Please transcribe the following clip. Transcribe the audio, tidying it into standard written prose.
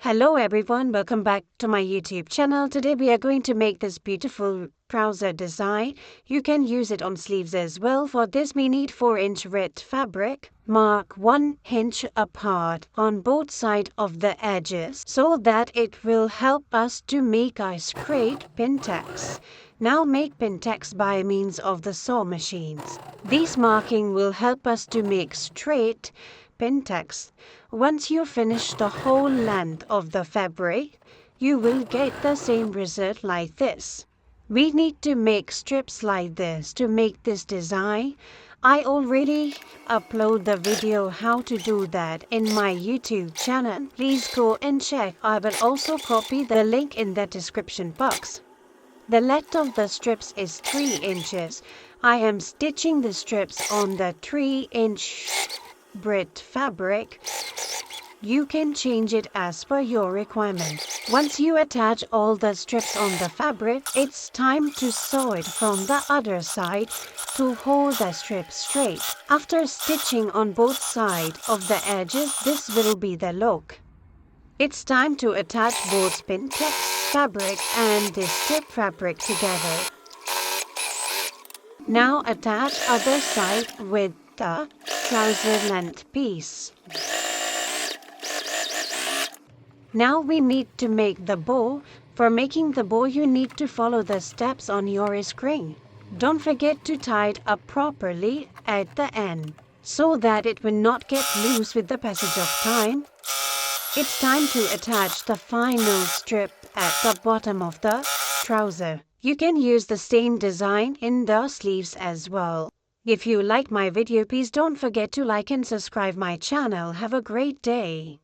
Hello everyone, welcome back to my YouTube channel. Today we are going to make this beautiful trouser design. You can use it on sleeves as well. For this we need 4-inch red fabric. Mark 1 inch apart on both sides of the edges so that it will help us to make our straight pin tacks. Now make pin tacks by means of the saw machines. These marking will help us to make straight pin tacks. Once you finish the whole length of the fabric, you will get the same result like this. We need to make strips like this to make this design. I already upload the video how to do that in my YouTube channel. Please go and check. I will also copy the link in the description box. The length of the strips is 3 inches. I am stitching the strips on the 3-inch red fabric. You can change it as per your requirement. Once you attach all the strips on the fabric, it's time to sew it from the other side to hold the strip straight. After stitching on both sides of the edges, this will be the look. It's time to attach both pin tacks fabric and this strip fabric together. Now attach other side with the trouser length piece. Now we need to make the bow. For making the bow, you need to follow the steps on your screen. Don't forget to tie it up properly at the end so that it will not get loose with the passage of time. It's time to attach the final strip at the bottom of the trouser. You can use the same design in the sleeves as well. If you like my video, please don't forget to like and subscribe my channel. Have a great day.